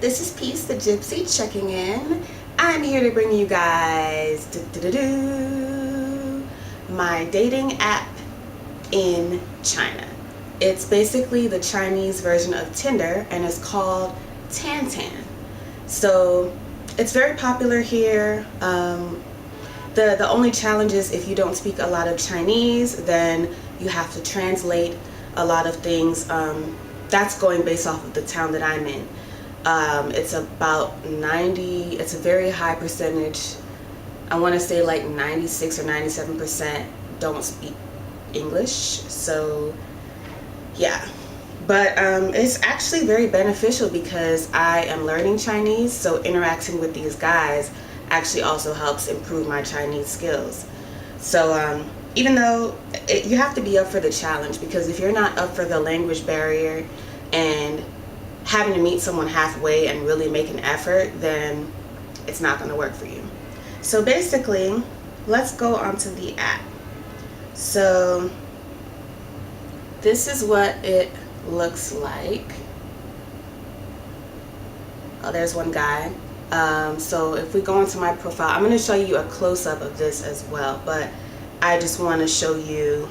This is Peace the Gypsy checking in. I'm here to bring you guys my dating app in China. It's basically the Chinese version of Tinder and it's called Tantan. So it's very popular here. The only challenge is if you don't speak a lot of Chinese, then you have to translate a lot of things. That's going based off of the town that I'm in. It's about 90, it's a very high percentage. I want to say like 96 or 97% don't speak English. So yeah, but it's actually very beneficial because I am learning Chinese, so interacting with these guys actually also helps improve my Chinese skills. So even though you have to be up for the challenge, because if you're not up for the language barrier and having to meet someone halfway and really make an effort, then it's not going to work for you. So basically, let's go onto the app. So this is what it looks like. Oh, there's one guy. So if we go into my profile, I'm going to show you a close-up of this as well, but I just want to show you,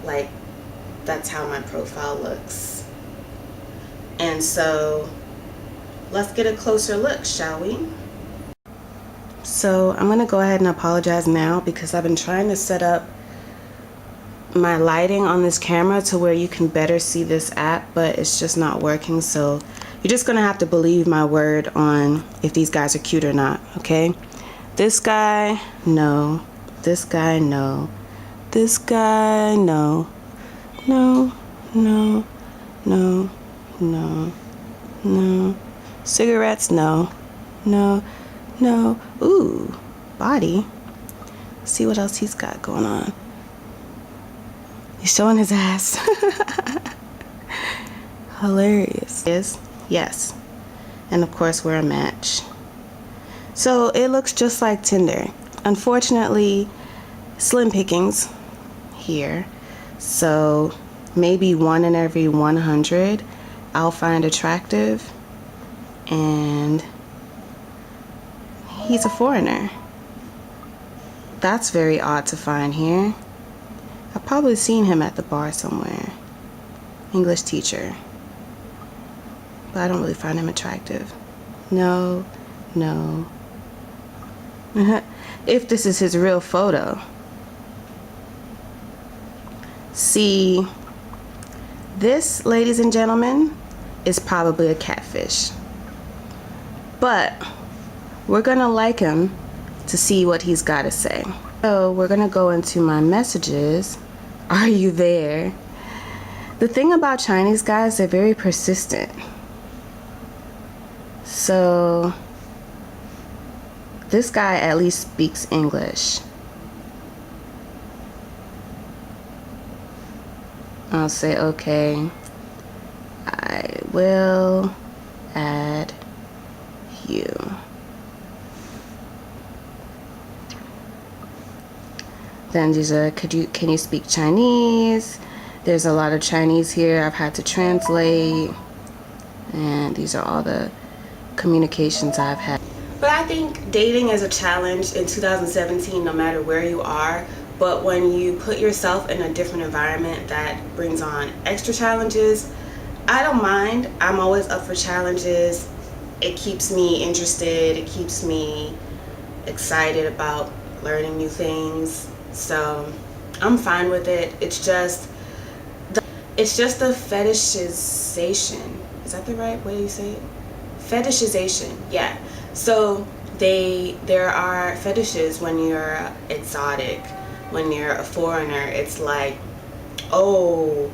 like, that's how my profile looks. And so let's get a closer look, shall we? So I'm going to go ahead and apologize now because I've been trying to set up my lighting on this camera to where you can better see this app, but it's just not working. So you're just going to have to believe my word on if these guys are cute or not, okay? This guy, no. This guy, no. This guy, no. No, no, no, no, no. Cigarettes, no. No, no. Ooh, body. Let's see what else he's got going on. He's showing his ass. Hilarious. Yes. And of course we're a match. So it looks just like Tinder. Unfortunately, slim pickings here. So maybe 1 in every 100 I'll find attractive. And he's a foreigner. That's very odd to find here. I've probably seen him at the bar somewhere. English teacher. But I don't really find him attractive. No, no. If this is his real photo. See, this, ladies and gentlemen, is probably a catfish. But we're gonna like him to see what he's got to say. So we're gonna go into my messages. Are you there? The thing about Chinese guys, they're very persistent. So this guy at least speaks English. I'll say, okay, I will add you. Then these are, can you speak Chinese? There's a lot of Chinese here I've had to translate. And these are all the communications I've had. But I think dating is a challenge in 2017 no matter where you are. But when you put yourself in a different environment, that brings on extra challenges. I don't mind. I'm always up for challenges. It keeps me interested. It keeps me excited about learning new things. So I'm fine with it. It's just the fetishization. Is that the right way you say it? Fetishization, yeah. So there are fetishes when you're exotic, when you're a foreigner. It's like, oh,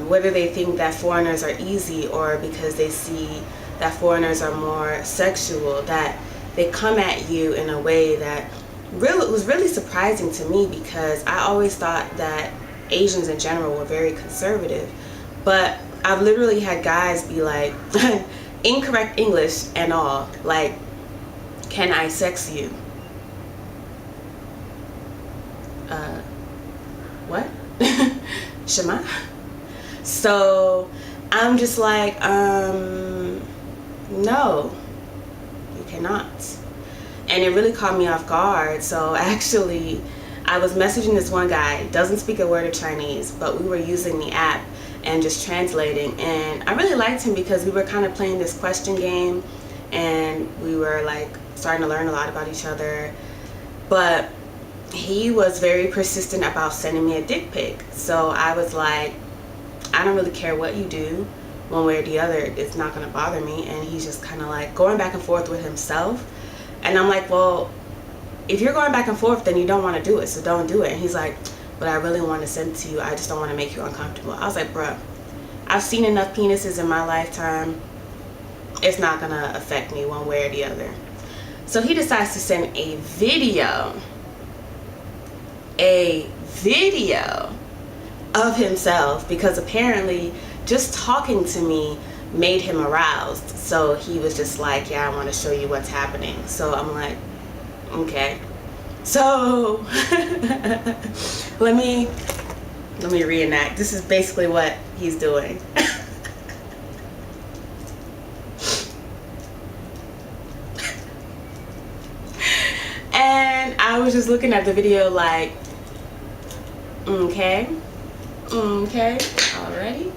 whether they think that foreigners are easy or because they see that foreigners are more sexual, that they come at you in a way that was really surprising to me, because I always thought that Asians in general were very conservative. But I've literally had guys be like, incorrect English and all, like, can I sex you? What? Shema? So I'm just like, no, you cannot. And it really caught me off guard. So actually, I was messaging this one guy, doesn't speak a word of Chinese, but we were using the app and just translating. And I really liked him because we were kind of playing this question game, and we were like starting to learn a lot about each other. But he was very persistent about sending me a dick pic. So I was like, I don't really care what you do, one way or the other, it's not gonna bother me. And he's just kind of like going back and forth with himself. And I'm like, well, if you're going back and forth, then you don't want to do it, so don't do it. And he's like, but I really want to send it to you, I just don't want to make you uncomfortable. I was like, bruh, I've seen enough penises in my lifetime, it's not gonna affect me one way or the other. So he decides to send a video of himself, because apparently just talking to me made him aroused. So he was just like, yeah, I want to show you what's happening. So I'm like, okay. So let me reenact. This is basically what he's doing. And I was just looking at the video like, okay, already.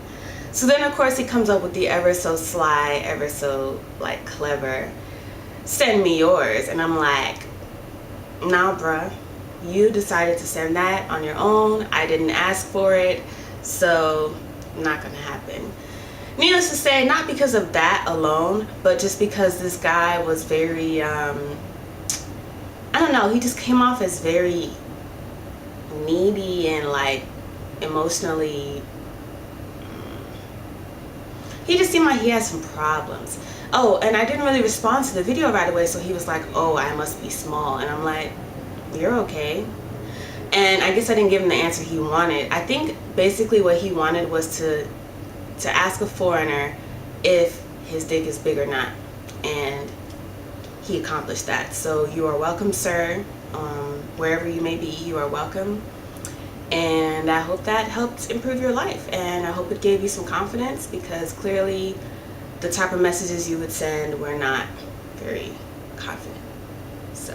So then of course he comes up with the ever so sly, ever so like clever, send me yours. And I'm like, nah bruh, you decided to send that on your own, I didn't ask for it, so not gonna happen. Needless to say, not because of that alone, but just because this guy was very I don't know, he just came off as very needy and like emotionally, he just seemed like he had some problems. Oh, and I didn't really respond to the video right away, so he was like, oh, I must be small. And I'm like, you're okay. And I guess I didn't give him the answer he wanted. I think basically what he wanted was to ask a foreigner if his dick is big or not. And he accomplished that. So you are welcome, sir. Wherever you may be, you are welcome. And I hope that helped improve your life. And I hope it gave you some confidence, because clearly the type of messages you would send were not very confident. So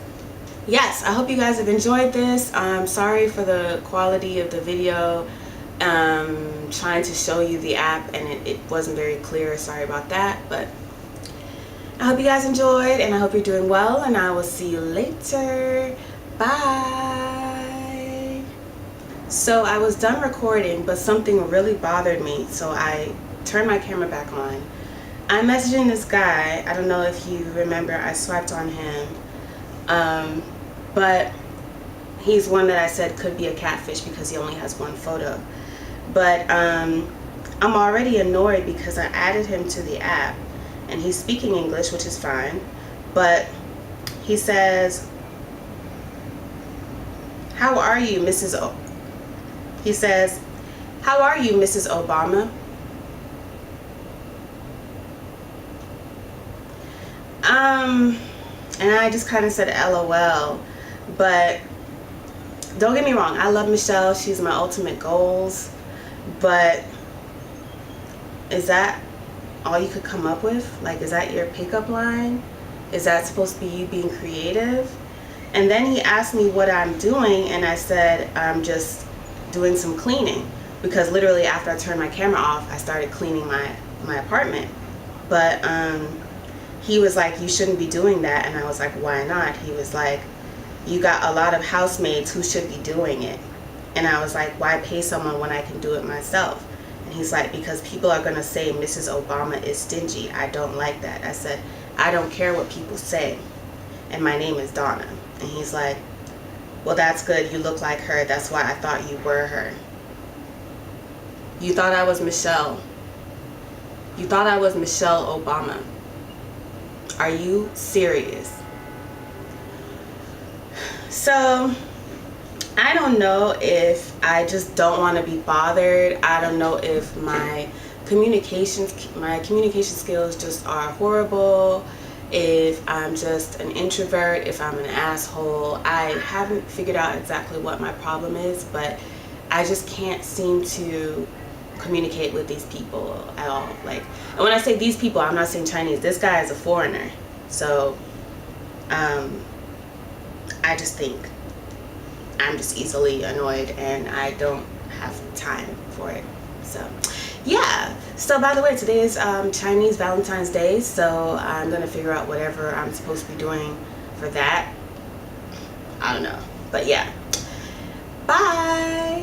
yes, I hope you guys have enjoyed this. I'm sorry for the quality of the video. Trying to show you the app and it wasn't very clear. Sorry about that. But I hope you guys enjoyed, and I hope you're doing well, and I will see you later. Bye. So I was done recording, but something really bothered me, so I turned my camera back on. I'm messaging this guy. I don't know if you remember, I swiped on him, but he's one that I said could be a catfish because he only has one photo. But I'm already annoyed because I added him to the app and he's speaking English, which is fine, but he says, how are you, Mrs. He says, how are you, Mrs. Obama? And I just kind of said LOL, but don't get me wrong, I love Michelle, she's my ultimate goals, but is that all you could come up with? Like, is that your pickup line? Is that supposed to be you being creative? And then he asked me what I'm doing, and I said I'm just doing some cleaning, because literally after I turned my camera off, I started cleaning my apartment. But he was like, you shouldn't be doing that. And I was like, why not? He was like, you got a lot of housemaids who should be doing it. And I was like, why pay someone when I can do it myself? And he's like, because people are going to say Mrs. Obama is stingy. I don't like that. I said, I don't care what people say, and my name is Donna. And he's like, well, that's good, you look like her, that's why I thought you were her. You thought I was Michelle. You thought I was Michelle Obama. Are you serious? So I don't know if I just don't want to be bothered. I don't know if my communication skills just are horrible, if I'm just an introvert, if I'm an asshole. I haven't figured out exactly what my problem is, but I just can't seem to communicate with these people at all. Like, and when I say these people, I'm not saying Chinese. This guy is a foreigner. So I just think I'm just easily annoyed and I don't have time for it. So yeah. So by the way, today is Chinese Valentine's Day, so I'm gonna figure out whatever I'm supposed to be doing for that. I don't know, but yeah. Bye.